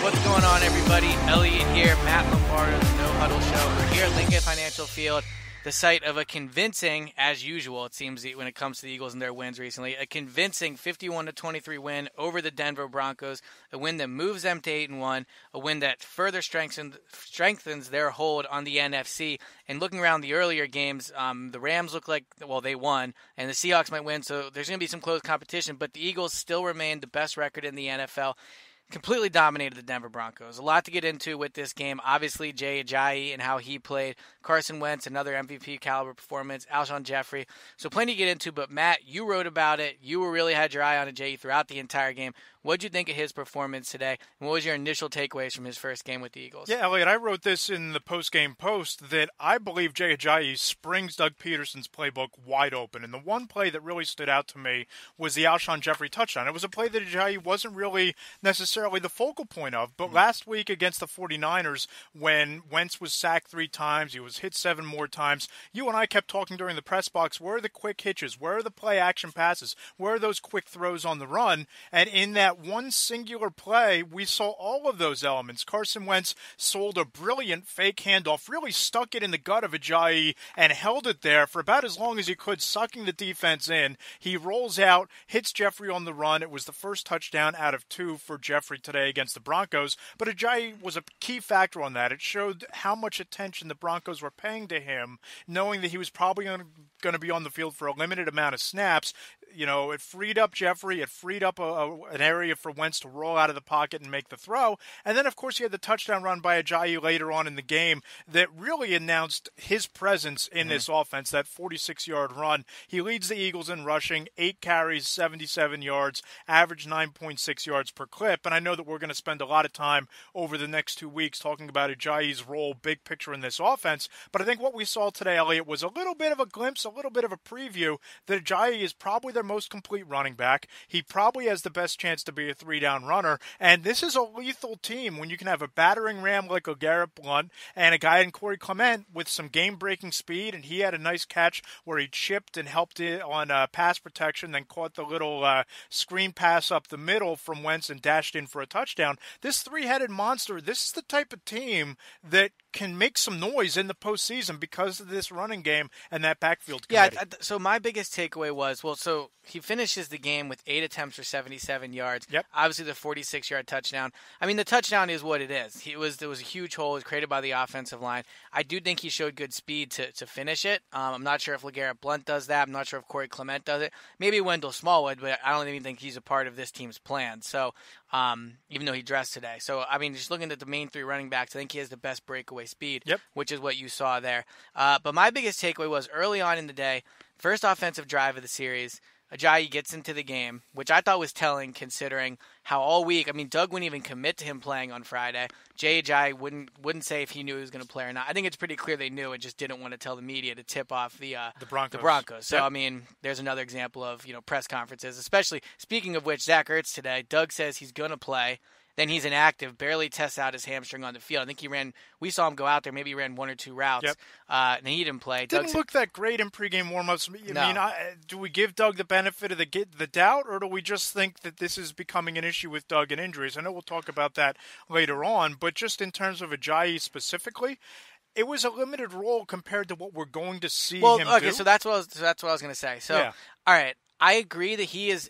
What's going on, everybody? Elliot here, Matt Lombardo, the No Huddle Show. We're here at Lincoln Financial Field, the site of a convincing, as usual, it seems when it comes to the Eagles and their wins recently, a convincing 51-23 win over the Denver Broncos, a win that moves them to 8-1, a win that further strengthens their hold on the NFC. And looking around the earlier games, the Rams look like, well, they won, and the Seahawks might win, so there's going to be some close competition, but the Eagles still remain the best record in the NFL. Completely dominated the Denver Broncos. A lot to get into with this game. Obviously, Jay Ajayi and how he played. Carson Wentz, another MVP caliber performance. Alshon Jeffrey. So plenty to get into, but Matt, you wrote about it. You really had your eye on Ajayi throughout the entire game. What did you think of his performance today? And what was your initial takeaways from his first game with the Eagles? Yeah, Elliot, I wrote this in the post-game post that I believe Jay Ajayi springs Doug Peterson's playbook wide open. And the one play that really stood out to me was the Alshon Jeffrey touchdown. It was a play that Ajayi wasn't really necessarily the focal point of. But last week against the 49ers, when Wentz was sacked 3 times, he was hit 7 more times, you and I kept talking during the press box, where are the quick hitches? Where are the play-action passes? Where are those quick throws on the run? And in that one singular play, we saw all of those elements. Carson Wentz sold a brilliant fake handoff, really stuck it in the gut of Ajayi and held it there for about as long as he could, sucking the defense in. He rolls out, hits Jeffrey on the run. It was the first touchdown out of 2 for Jeffrey today against the Broncos, but Ajayi was a key factor on that. It showed how much attention the Broncos were paying to him, knowing that he was probably going to be on the field for a limited amount of snaps. You know, it freed up Jeffrey. It freed up an area for Wentz to roll out of the pocket and make the throw. And then, of course, you had the touchdown run by Ajayi later on in the game that really announced his presence in this offense, that 46-yard run. He leads the Eagles in rushing, 8 carries, 77 yards, average 9.6 yards per clip. And I know that we're going to spend a lot of time over the next 2 weeks talking about Ajayi's role, big picture in this offense. But I think what we saw today, Elliot, was a little bit of a glimpse, a little bit of a preview that Ajayi is probably their most complete running back. He probably has the best chance to be a 3-down runner. And this is a lethal team when you can have a battering ram like LeGarrette Blount and a guy in Corey Clement with some game-breaking speed. And he had a nice catch where he chipped and helped it on pass protection, then caught the little screen pass up the middle from Wentz and dashed in for a touchdown. This 3-headed monster, this is the type of team that can make some noise in the postseason because of this running game and that backfield committee. Yeah, so my biggest takeaway was, so he finishes the game with 8 attempts for 77 yards. Yep. Obviously, the 46-yard touchdown. I mean, the touchdown is what it is. There was a huge hole. It was created by the offensive line. I do think he showed good speed to finish it. I'm not sure if LeGarrette Blount does that. I'm not sure if Corey Clement does it. Maybe Wendell Smallwood, but I don't even think he's a part of this team's plan. So, even though he dressed today. So, I mean, just looking at the main 3 running backs, I think he has the best breakaway speed, which is what you saw there. But my biggest takeaway was early on in the day, first offensive drive of the series, Ajayi gets into the game, which I thought was telling considering how all week, I mean, Doug wouldn't even commit to him playing on Friday. Jay Ajayi wouldn't say if he knew he was going to play or not. I think it's pretty clear they knew and just didn't want to tell the media to tip off the Broncos. So, I mean, there's another example of, press conferences, especially, speaking of which, Zach Ertz today, Doug says he's going to play. Then he's inactive, barely tests out his hamstring on the field. I think we saw him go out there, maybe he ran 1 or 2 routes, and he didn't play. Didn't look that great in pregame warmups. Do we give Doug the benefit of the doubt, or do we just think that this is becoming an issue with Doug and injuries? I know we'll talk about that later on, but just in terms of Ajayi specifically, it was a limited role compared to what we're going to see him do. So that's what I was going to say. So, all right, I agree that he is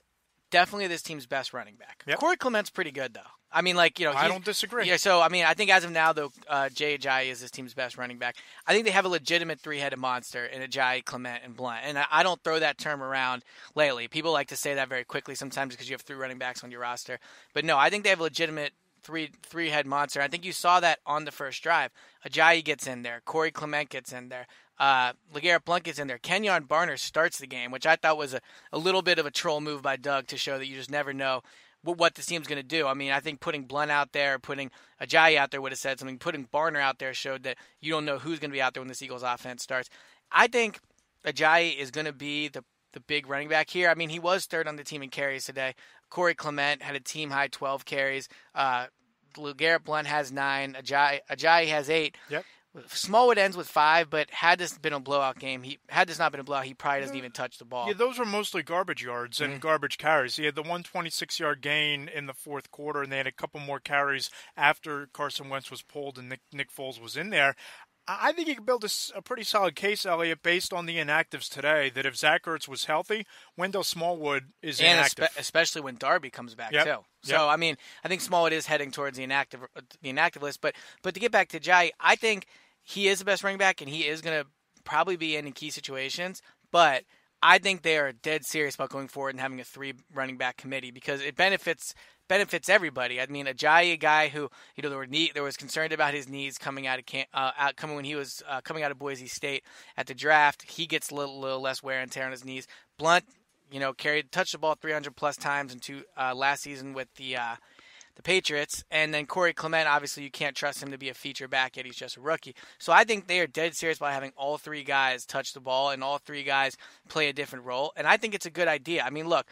definitely this team's best running back. Corey Clement's pretty good, though. I mean, I don't disagree. Yeah, so, I mean, I think as of now, though, Jay Ajayi is this team's best running back. I think they have a legitimate 3-headed monster in Ajayi, Clement, and Blount. And I don't throw that term around lately. People like to say that very quickly sometimes because you have 3 running backs on your roster. But no, I think they have a legitimate three-head monster. I think you saw that on the first drive. Ajayi gets in there. Corey Clement gets in there. LeGarrette Blount gets in there. Kenyon Barner starts the game, which I thought was a little bit of a troll move by Doug to show that you just never know what this team's going to do. I mean, I think putting Blount out there, putting Ajayi out there would have said something. Putting Barner out there showed that you don't know who's going to be out there when this Eagles offense starts. I think Ajayi is going to be the big running back here. I mean, he was third on the team in carries today. Corey Clement had a team-high 12 carries. LeGarrette Blount has 9. Ajayi has 8. Yep. Smallwood ends with 5, but had this been a blowout game, he probably doesn't even touch the ball. Yeah, those were mostly garbage yards and garbage carries. He had the 126-yard gain in the fourth quarter, and they had a couple more carries after Carson Wentz was pulled and Nick Foles was in there. I think you can build a pretty solid case, Elliot, based on the inactives today, that if Zach Ertz was healthy, Wendell Smallwood is inactive. Especially when Darby comes back, too. So, I mean, I think Smallwood is heading towards the inactive list. But to get back to Ajayi, I think he is the best running back, and he is going to probably be in key situations. But I think they are dead serious about going forward and having a 3 running back committee because it benefits everybody. I mean, Ajayi, a guy who there was concerned about his knees coming out of coming when he was coming out of Boise State at the draft. He gets a little less wear and tear on his knees. Blunt, touched the ball 300 plus times into last season with the Patriots, and then Corey Clement, obviously you can't trust him to be a feature back yet. He's just a rookie. So I think they are dead serious about having all 3 guys touch the ball and all 3 guys play a different role. And I think it's a good idea. I mean, look,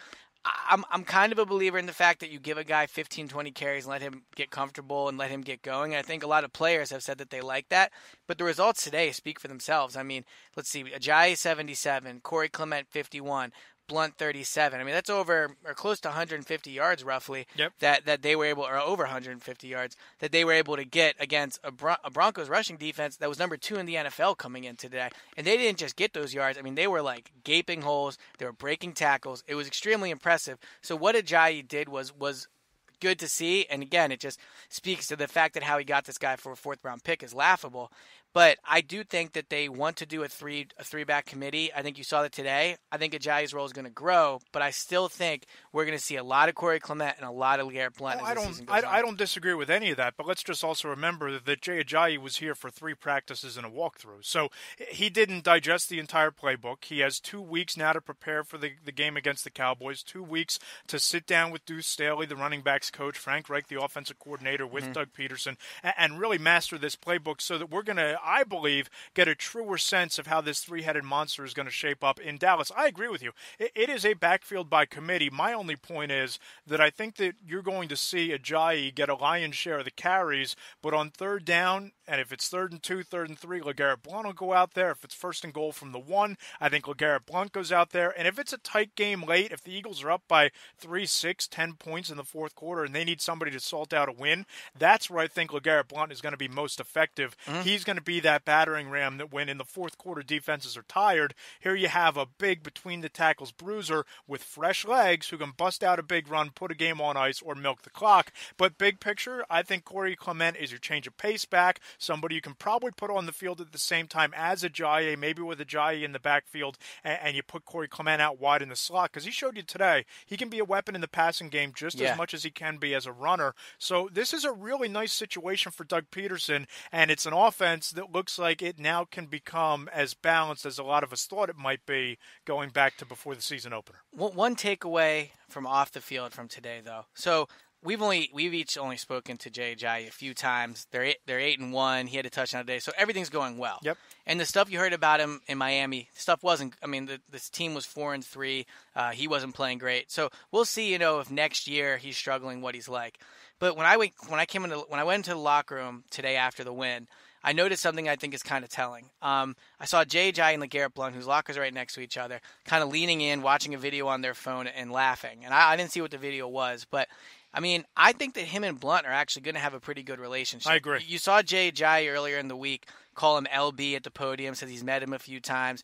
I'm kind of a believer in the fact that you give a guy 15, 20 carries and let him get comfortable and let him get going. And I think a lot of players have said that they like that. But the results today speak for themselves. I mean, let's see, Ajayi 77, Corey Clement 51, Blunt 37. I mean, that's over or close to 150 yards roughly that they were able, or over 150 yards that they were able to get against a Broncos rushing defense that was number 2 in the NFL coming in today. And they didn't just get those yards. I mean, they were like gaping holes. They were breaking tackles. It was extremely impressive. So what Ajayi did was good to see. And again, it just speaks to the fact that how he got this guy for a 4th round pick is laughable. But I do think that they want to do a three-back committee. I think you saw that today. I think Ajayi's role is going to grow, but I still think we're going to see a lot of Corey Clement and a lot of LeGarrette Blount as the season goes on. I don't disagree with any of that, but let's just also remember that Jay Ajayi was here for 3 practices and a walkthrough. So he didn't digest the entire playbook. He has 2 weeks now to prepare for the game against the Cowboys, 2 weeks to sit down with Deuce Staley, the running backs coach, Frank Reich, the offensive coordinator, with Doug Peterson, and really master this playbook so that we're going to, I believe, get a truer sense of how this 3-headed monster is going to shape up in Dallas. I agree with you. It is a backfield by committee. My only point is that I think that you're going to see Ajayi get a lion's share of the carries, but on 3rd down, and if it's 3rd and 2, 3rd and 3, LeGarrette Blount will go out there. If it's 1st and goal from the 1, I think LeGarrette Blount goes out there. And if it's a tight game late, if the Eagles are up by 3, 6, 10 points in the 4th quarter and they need somebody to salt out a win, that's where I think LeGarrette Blount is going to be most effective. He's going to be that battering ram that when in the 4th quarter defenses are tired, here you have a big between-the-tackles bruiser with fresh legs who can bust out a big run, put a game on ice, or milk the clock. But big picture, I think Corey Clement is your change of pace back, somebody you can probably put on the field at the same time as Ajayi, maybe with Ajayi in the backfield, and you put Corey Clement out wide in the slot, because he showed you today he can be a weapon in the passing game just as much as he can be as a runner. So this is a really nice situation for Doug Peterson, and it's an offense that looks like it now can become as balanced as a lot of us thought it might be going back to before the season opener. One takeaway from off the field from today, though. So we've each only spoken to Jay Ajayi a few times. They're 8-1. He had a touchdown today, so everything's going well. Yep. And the stuff you heard about him in Miami, stuff wasn't. I mean, this team was 4-3. He wasn't playing great. So we'll see. If next year he's struggling, what he's like. But when I went into the locker room today after the win, I noticed something I think is kind of telling. I saw Jay Ajayi and LeGarrette Blount, whose lockers are right next to each other, kind of leaning in, watching a video on their phone and laughing. And I didn't see what the video was, but I mean, I think that him and Blount are actually going to have a pretty good relationship. I agree. You saw Jay Ajayi earlier in the week call him LB at the podium, says he's met him a few times.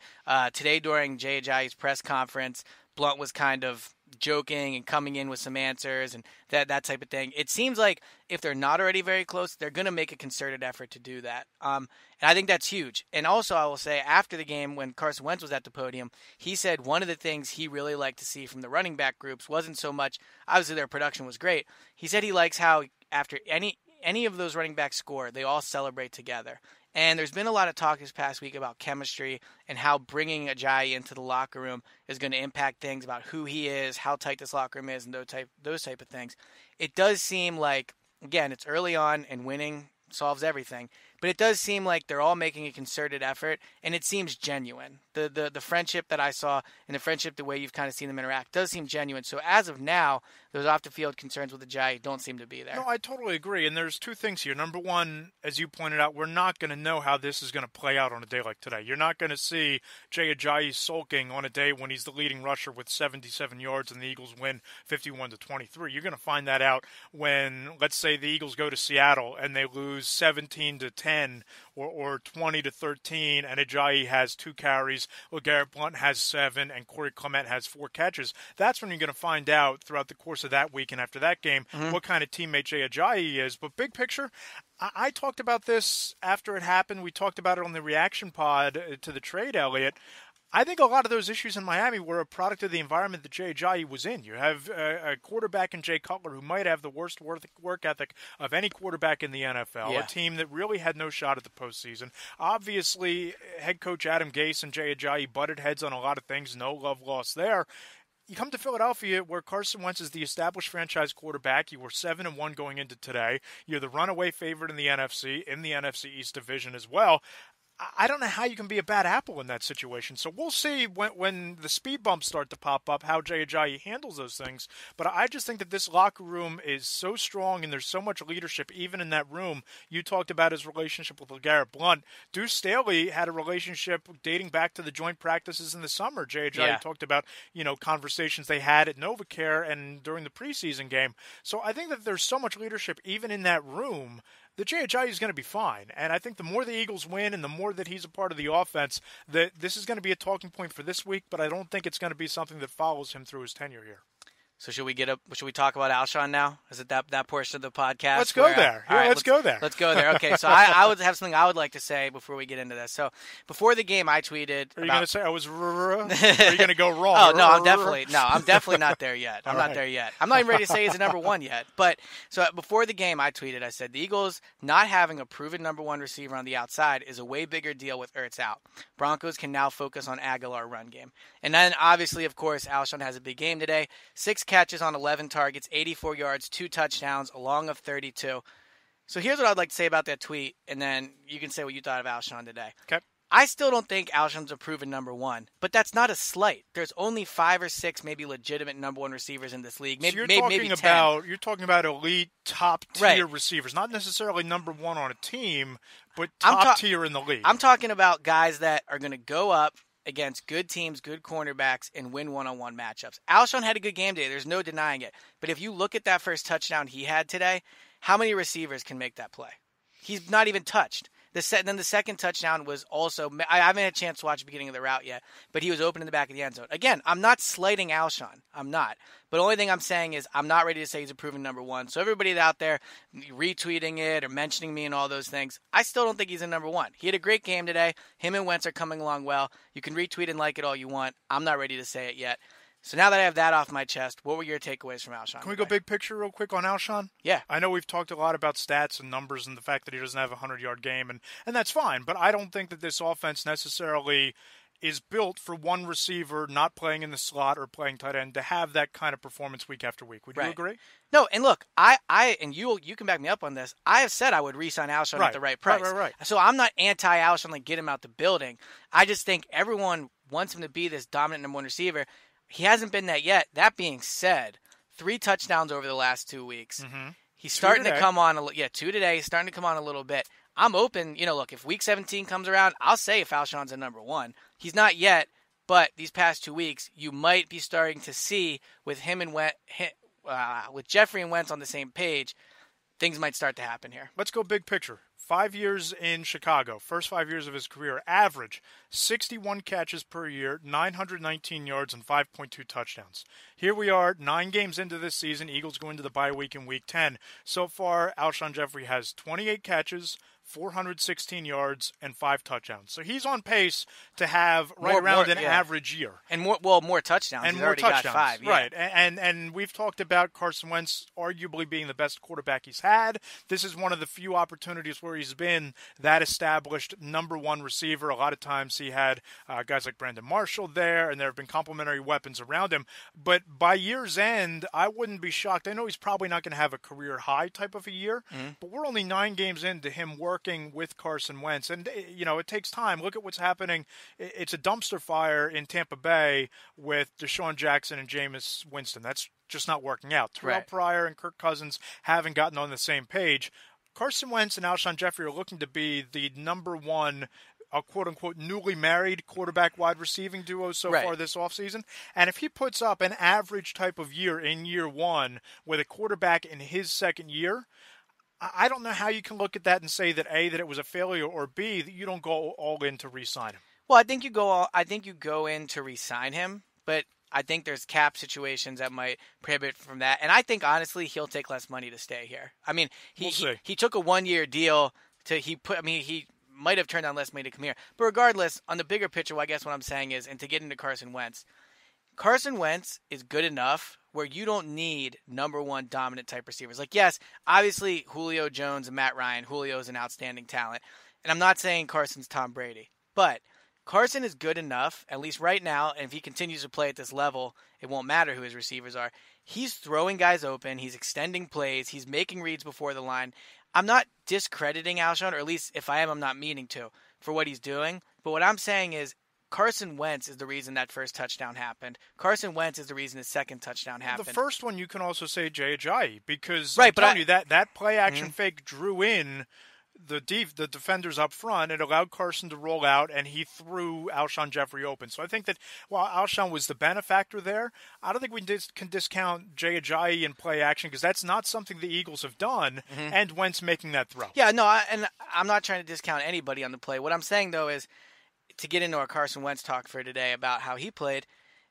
Today during Jay Ajayi's press conference, Blount was kind of joking and coming in with some answers and that type of thing. It seems like if they're not already very close, they're going to make a concerted effort to do that. And I think that's huge. And also, I will say, after the game, when Carson Wentz was at the podium, he said one of the things he really liked to see from the running back groups wasn't so much, obviously their production was great. He said he likes how after any of those running backs score, they all celebrate together. And there's been a lot of talk this past week about chemistry and how bringing Ajayi into the locker room is going to impact things about who he is, how tight this locker room is, and those type of things. It does seem like, again, it's early on and winning solves everything. but it does seem like they're all making a concerted effort, and it seems genuine. The friendship that I saw and the friendship, the way you've kind of seen them interact, does seem genuine. So as of now, those off-the-field concerns with Ajayi don't seem to be there. No, I totally agree. And there's two things here. Number one, as you pointed out, we're not going to know how this is going to play out on a day like today. You're not going to see Jay Ajayi sulking on a day when he's the leading rusher with 77 yards and the Eagles win 51-23. You're going to find that out when, let's say, the Eagles go to Seattle and they lose 17-10 or 20-13, and Ajayi has 2 carries, LeGarrette Blount has 7, and Corey Clement has 4 catches. That's when you're going to find out throughout the course of that week and after that game what kind of teammate Jay Ajayi is. But big picture, I talked about this after it happened. We talked about it on the reaction pod to the trade, Elliot. I think a lot of those issues in Miami were a product of the environment that Jay Ajayi was in. You have a quarterback in Jay Cutler who might have the worst work ethic of any quarterback in the NFL, a team that really had no shot at the postseason. Obviously, head coach Adam Gase and Jay Ajayi butted heads on a lot of things, no love lost there. You come to Philadelphia, where Carson Wentz is the established franchise quarterback. You were 7-1 going into today. You're the runaway favorite in the NFC East division as well. I don't know how you can be a bad apple in that situation. So we'll see when the speed bumps start to pop up how Jay Ajayi handles those things. But I just think that this locker room is so strong and there's so much leadership even in that room. You talked about his relationship with LeGarrette Blount. Deuce Staley had a relationship dating back to the joint practices in the summer. Jay Ajayi talked about, conversations they had at NovaCare and during the preseason game. So I think that there's so much leadership even in that room that Jay Ajayi is going to be fine. And I think the more the Eagles win and the more that he's a part of the offense, that this is going to be a talking point for this week, but I don't think it's going to be something that follows him through his tenure here. So should we talk about Alshon now? Is it that portion of the podcast? Let's go there. Let's go there. Let's go there. Okay, so I would have something I would like to say before we get into this. So before the game, I tweeted. Are you going to say I was? Are you going to go wrong? Oh no, I'm definitely not there yet. I'm not there yet. I'm not even ready to say he's a number one yet. But so before the game, I tweeted. I said the Eagles not having a proven number one receiver on the outside is a way bigger deal with Ertz out. Broncos can now focus on Aguilar run game. And then obviously, of course, Alshon has a big game today. 6 catches on 11 targets, 84 yards, 2 touchdowns, a long of 32. So here's what I'd like to say about that tweet, and then you can say what you thought of Alshon today. Okay. I still don't think Alshon's a proven number one, but that's not a slight. There's only 5 or 6 maybe legitimate number one receivers in this league. Maybe, so maybe 10. You're talking about elite, top-tier receivers, not necessarily number one on a team, but top-tier in the league. I'm talking about guys that are going to go up against good teams, good cornerbacks, and win one-on-one matchups. Alshon had a good game today. There's no denying it. But if you look at that first touchdown he had today, how many receivers can make that play? He's not even touched. Then the second touchdown was also – I haven't had a chance to watch the beginning of the route yet, but he was open in the back of the end zone. Again, I'm not slighting Alshon. I'm not. But the only thing I'm saying is I'm not ready to say he's a proven number one. So everybody out there retweeting it or mentioning me and all those things, I still don't think he's a number one. He had a great game today. Him and Wentz are coming along well. You can retweet and like it all you want. I'm not ready to say it yet. So now that I have that off my chest, what were your takeaways from Alshon? Can we go big picture real quick on Alshon? Yeah. I know we've talked a lot about stats and numbers and the fact that he doesn't have a 100-yard game, and that's fine. But I don't think that this offense necessarily is built for one receiver not playing in the slot or playing tight end to have that kind of performance week after week. Would you agree? No, and look, I and you can back me up on this. I have said I would re-sign Alshon at the right price. Right. So I'm not anti-Alshon, like get him out the building. I just think everyone wants him to be this dominant number one receiver. He hasn't been that yet. That being said, 3 touchdowns over the last 2 weeks. Mm-hmm. He's starting to come on. 2 today. He's starting to come on a little bit. I'm open. Look, if Week 17 comes around, I'll say if Alshon's a number one. He's not yet, but these past 2 weeks, you might be starting to see with him and with Jeffrey and Wentz on the same page, things might start to happen here. Let's go big picture. 5 years in Chicago, first 5 years of his career, average 61 catches per year, 919 yards, and 5.2 touchdowns. Here we are, 9 games into this season. Eagles go into the bye week in Week 10. So far, Alshon Jeffrey has 28 catches, 416 yards, and 5 touchdowns. So he's on pace to have around an average year. And more touchdowns. And he's more already touchdowns. Got 5. Yeah. Right. And we've talked about Carson Wentz arguably being the best quarterback he's had. This is one of the few opportunities where he's been that established number one receiver. A lot of times he had guys like Brandon Marshall there, and there have been complementary weapons around him. But by year's end, I wouldn't be shocked. I know he's probably not going to have a career high type of a year, but we're only 9 games into him working working with Carson Wentz. And, it takes time. Look at what's happening. It's a dumpster fire in Tampa Bay with Deshaun Jackson and Jameis Winston. That's just not working out. Terrell Pryor and Kirk Cousins haven't gotten on the same page. Carson Wentz and Alshon Jeffrey are looking to be the number one a quote-unquote newly married quarterback-wide receiving duo so far this offseason. And if he puts up an average type of year in year one with a quarterback in his second year, I don't know how you can look at that and say that, A, that it was a failure, or B, that you don't go all in to re-sign him. Well, I think you go in to re-sign him, but I think there's cap situations that might prohibit from that. And I think, honestly, he'll take less money to stay here. I mean, he took a one-year deal he might have turned down less money to come here. But regardless, on the bigger picture, I guess what I'm saying is, and to get into Carson Wentz is good enough where you don't need number one dominant type receivers. Like, yes, obviously Julio Jones and Matt Ryan. Julio's an outstanding talent. And I'm not saying Carson's Tom Brady. But Carson is good enough, at least right now, and if he continues to play at this level, it won't matter who his receivers are. He's throwing guys open. He's extending plays. He's making reads before the line. I'm not discrediting Alshon, or at least if I am, I'm not meaning to, for what he's doing. But what I'm saying is Carson Wentz is the reason that first touchdown happened. Carson Wentz is the reason his second touchdown happened. The first one you can also say Jay Ajayi, because I'm telling you that play action fake drew in the defenders up front. It allowed Carson to roll out, and he threw Alshon Jeffrey open. So I think that while Alshon was the benefactor there, I don't think we can discount Jay Ajayi in play action, because that's not something the Eagles have done, and Wentz making that throw. Yeah, no, and I'm not trying to discount anybody on the play. What I'm saying, though, is to get into our Carson Wentz talk for today about how he played.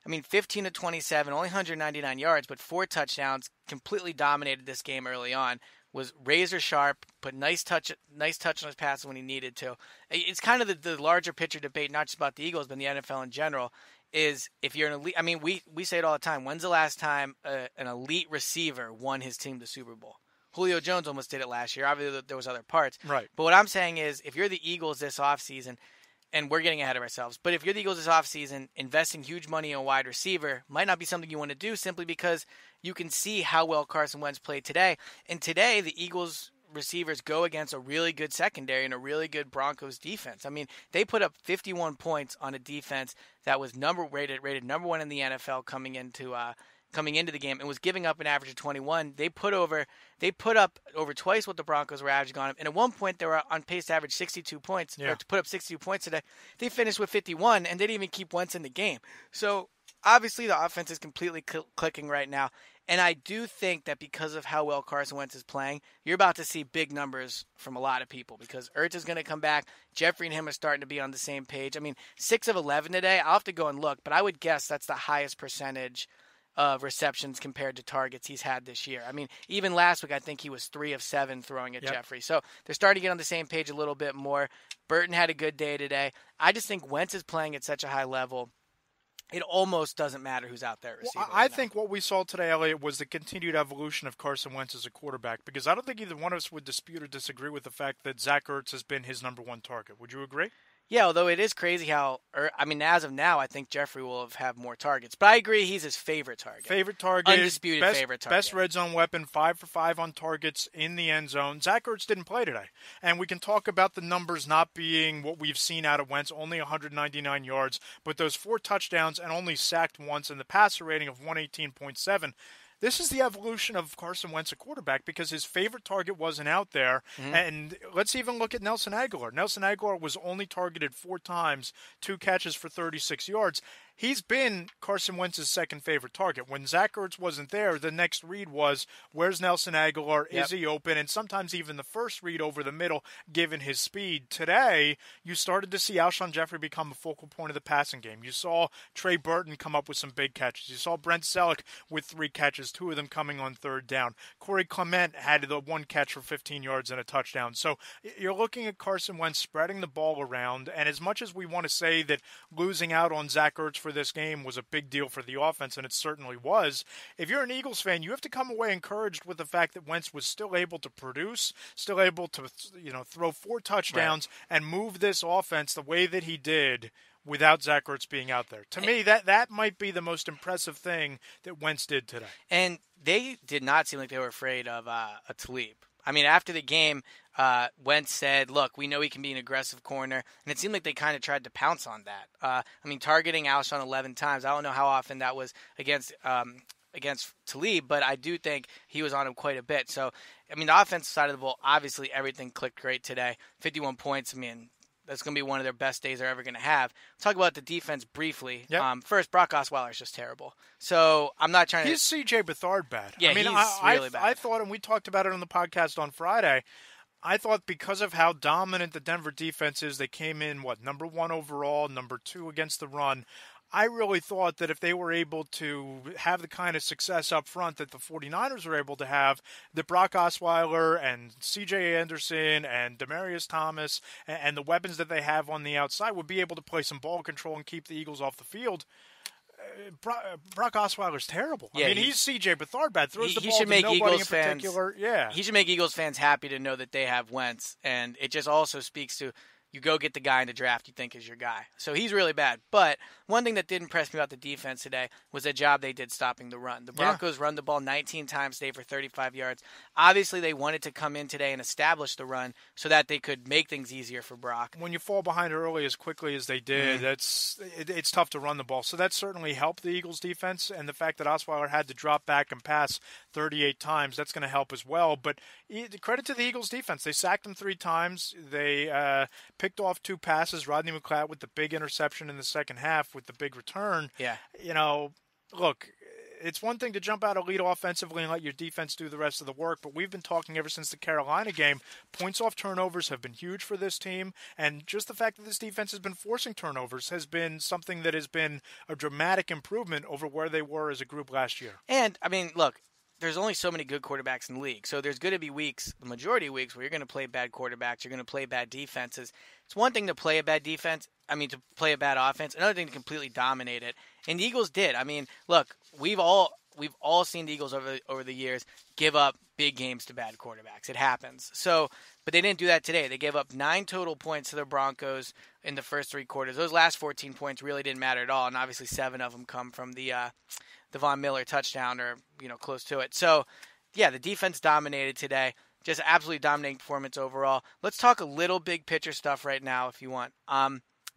I mean, 15 to 27, only 199 yards, but 4 touchdowns, completely dominated this game early on. Was razor sharp, put nice touch on his passes when he needed to. It's kind of the larger picture debate, not just about the Eagles, but the NFL in general, is if you're an elite. I mean, we say it all the time. When's the last time an elite receiver won his team the Super Bowl? Julio Jones almost did it last year. Obviously, there was other parts. Right. But what I'm saying is, if you're the Eagles this offseason, and we're getting ahead of ourselves, but if you're the Eagles this offseason, investing huge money in a wide receiver might not be something you want to do, simply because you can see how well Carson Wentz played today. And today, the Eagles receivers go against a really good secondary and a really good Broncos defense. I mean, they put up 51 points on a defense that was rated number one in the NFL coming into the game, and was giving up an average of 21. They put up over twice what the Broncos were averaging on them. And at one point, they were on pace to average 62 points, or to put up 62 points today. They finished with 51, and they didn't even keep Wentz in the game. So obviously, the offense is completely clicking right now. And I do think that because of how well Carson Wentz is playing, you're about to see big numbers from a lot of people, because Ertz is going to come back. Jeffrey and him are starting to be on the same page. I mean, 6 of 11 today. I'll have to go and look, but I would guess that's the highest percentage of receptions compared to targets he's had this year. I mean, even last week, I think he was 3 of 7 throwing at Jeffrey. So they're starting to get on the same page a little bit more. Burton had a good day today. I just think Wentz is playing at such a high level, it almost doesn't matter who's out there receiving. Well, I think what we saw today, Elliot, was the continued evolution of Carson Wentz as a quarterback, because I don't think either one of us would dispute or disagree with the fact that Zach Ertz has been his number one target. Would you agree? Yeah, although it is crazy how, as of now, I think Jeffrey will have more targets. But I agree, he's his favorite target. Favorite target. Undisputed favorite target. Best red zone weapon, 5 for 5 on targets in the end zone. Zach Ertz didn't play today. And we can talk about the numbers not being what we've seen out of Wentz, only 199 yards, but those 4 touchdowns and only sacked once, and the passer rating of 118.7. This is the evolution of Carson Wentz, a quarterback, because his favorite target wasn't out there. And let's even look at Nelson Aguilar. Nelson Aguilar was only targeted 4 times, 2 catches for 36 yards. He's been Carson Wentz's second favorite target. When Zach Ertz wasn't there, the next read was, where's Nelson Aguilar? Is he open? And sometimes even the first read over the middle, given his speed. Today, you started to see Alshon Jeffrey become a focal point of the passing game. You saw Trey Burton come up with some big catches. You saw Brent Selleck with 3 catches, 2 of them coming on third down. Corey Clement had the 1 catch for 15 yards and a touchdown. So you're looking at Carson Wentz spreading the ball around, and as much as we want to say that losing out on Zach Ertz for this game was a big deal for the offense, and it certainly was, if you're an Eagles fan, you have to come away encouraged with the fact that Wentz was still able to produce, still able to throw 4 touchdowns and move this offense the way that he did without Zach Ertz being out there. To me, that might be the most impressive thing that Wentz did today. And they did not seem like they were afraid of a Talib. I mean, after the game, Wentz said, look, we know he can be an aggressive corner, and it seemed like they kind of tried to pounce on that. I mean, targeting Alshon 11 times, I don't know how often that was against Talib, but I do think he was on him quite a bit. So, I mean, the offensive side of the ball, obviously everything clicked great today. 51 points, I mean, that's going to be one of their best days they're ever going to have. Talk about the defense briefly. Yep. First, Brock Osweiler is just terrible. So I'm not trying to... He's C.J. Beathard bad. Yeah, I mean, he's really bad. I thought, and we talked about it on the podcast on Friday, I thought because of how dominant the Denver defense is, they came in, number 1 overall, number 2 against the run. I really thought that if they were able to have the kind of success up front that the 49ers were able to have, that Brock Osweiler and C.J. Anderson and Demaryius Thomas and the weapons that they have on the outside would be able to play some ball control and keep the Eagles off the field. Brock Osweiler's terrible. Yeah, I mean, he's C.J. Beathard bad. Throws the ball should to make nobody Eagles in fans, particular. Yeah. He should make Eagles fans happy to know that they have Wentz, and it just also speaks to you go get the guy in the draft you think is your guy. So he's really bad. But one thing that did impress me about the defense today was the job they did stopping the run. The Broncos run the ball 19 times today for 35 yards. Obviously, they wanted to come in today and establish the run so that they could make things easier for Brock. When you fall behind early as quickly as they did, it's tough to run the ball. So that certainly helped the Eagles' defense, and the fact that Osweiler had to drop back and pass 38 times, that's going to help as well. But credit to the Eagles' defense. They sacked him 3 times. They picked off 2 passes. Rodney McLeod with the big interception in the second half with the big return. Yeah. You know, look, it's one thing to jump out a lead offensively and let your defense do the rest of the work, but we've been talking ever since the Carolina game. Points off turnovers have been huge for this team, and just the fact that this defense has been forcing turnovers has been something that has been a dramatic improvement over where they were as a group last year. And, I mean, look, there's only so many good quarterbacks in the league. So there's going to be weeks, the majority of weeks, where you're going to play bad quarterbacks, you're going to play bad defenses. It's one thing to play a bad defense, to play a bad offense, another thing to completely dominate it. And the Eagles did. I mean, look, we've all seen the Eagles over the years give up big games to bad quarterbacks. It happens. So, but they didn't do that today. They gave up 9 total points to the Broncos in the first 3 quarters. Those last 14 points really didn't matter at all, and obviously 7 of them come from the Von Miller touchdown or, close to it. So, yeah, the defense dominated today. Just absolutely dominating performance overall. Let's talk a little big picture stuff right now if you want.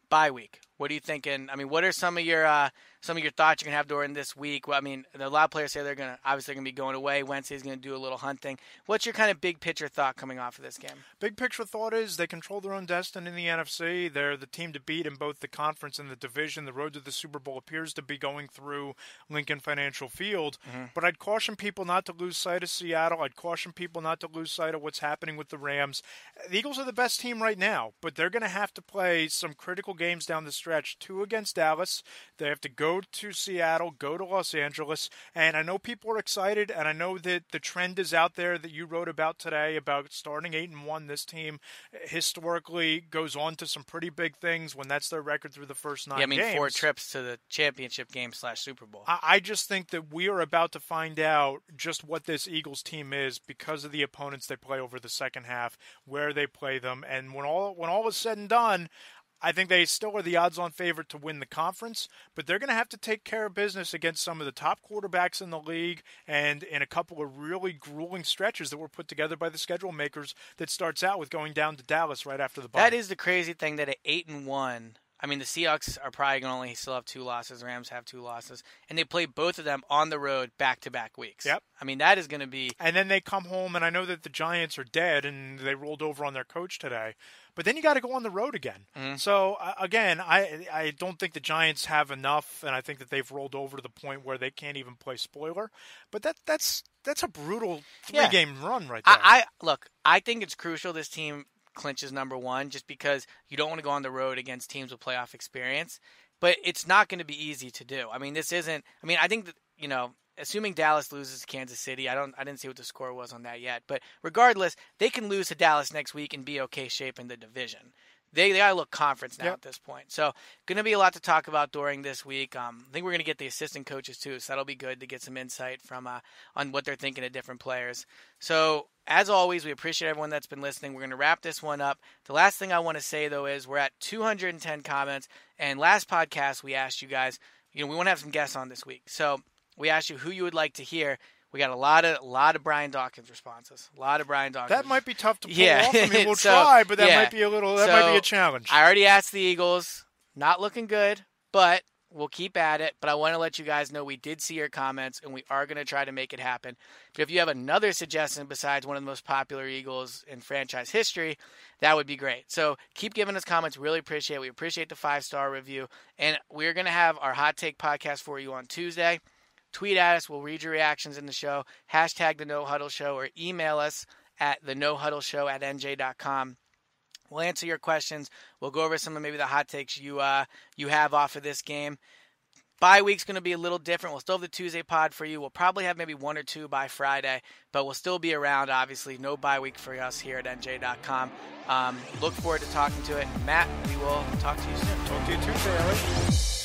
Bye week. What are you thinking? I mean, what are some of your thoughts you're going to have during this week? Well, I mean, a lot of players say they're obviously going to be going away. Wednesday's going to do a little hunting. What's your kind of big picture thought coming off of this game? Big picture thought is they control their own destiny in the NFC. They're the team to beat in both the conference and the division. The road to the Super Bowl appears to be going through Lincoln Financial Field. Mm-hmm. But I'd caution people not to lose sight of Seattle. I'd caution people not to lose sight of what's happening with the Rams. The Eagles are the best team right now, but they're going to have to play some critical games down the stretch. 2 against Dallas. They have to go to Seattle, go to Los Angeles, and I know people are excited, and I know that the trend is out there that you wrote about today about starting 8-1. This team historically goes on to some pretty big things when that's their record through the first 9 games. 4 trips to the championship game / Super Bowl. I just think that we are about to find out just what this Eagles team is because of the opponents they play over the second half, where they play them, and when all is said and done, I think they still are the odds-on favorite to win the conference, but they're going to have to take care of business against some of the top quarterbacks in the league and in a couple of really grueling stretches that were put together by the schedule makers that starts out with going down to Dallas right after the bye. That is the crazy thing that at 8-1, I mean, the Seahawks are probably going to only still have 2 losses. The Rams have 2 losses. And they play both of them on the road back-to-back weeks. Yep. I mean, that is going to be... And then they come home, and I know that the Giants are dead, and they rolled over on their coach today. But then you got to go on the road again. Mm-hmm. So, again, I don't think the Giants have enough, and I think that they've rolled over to the point where they can't even play spoiler. But that's a brutal 3-game run right there. Look, I think it's crucial this team clinches number 1 just because you don't want to go on the road against teams with playoff experience. But it's not going to be easy to do. I mean, I think that, assuming Dallas loses to Kansas City, I didn't see what the score was on that yet. But regardless, they can lose to Dallas next week and be okay shape in the division. They got to look conference now at this point. So going to be a lot to talk about during this week. I think we're going to get the assistant coaches too, so that'll be good to get some insight from on what they're thinking of different players. So as always, we appreciate everyone that's been listening. We're going to wrap this one up. The last thing I want to say, though, is we're at 210 comments. And last podcast, we asked you guys, we want to have some guests on this week. So we asked you who you would like to hear. We got a lot of Brian Dawkins responses. A lot of Brian Dawkins. That might be tough to pull off. I mean, we'll try, but that might be a challenge. I already asked the Eagles. Not looking good, but we'll keep at it. But I want to let you guys know we did see your comments, and we are going to try to make it happen. But if you have another suggestion besides one of the most popular Eagles in franchise history, that would be great. So keep giving us comments. Really appreciate it. We appreciate the 5-star review. And we're going to have our Hot Take podcast for you on Tuesday. Tweet at us. We'll read your reactions in the show. Hashtag the No Huddle Show, or email us at thenohuddleshow@NJ.com. We'll answer your questions. We'll go over some of maybe the hot takes you have off of this game. Bye week's going to be a little different. We'll still have the Tuesday pod for you. We'll probably have maybe 1 or 2 by Friday, but we'll still be around, obviously. No bye week for us here at NJ.com. Look forward to talking to it. Matt, we will talk to you soon. Talk to you Tuesday, Ellie.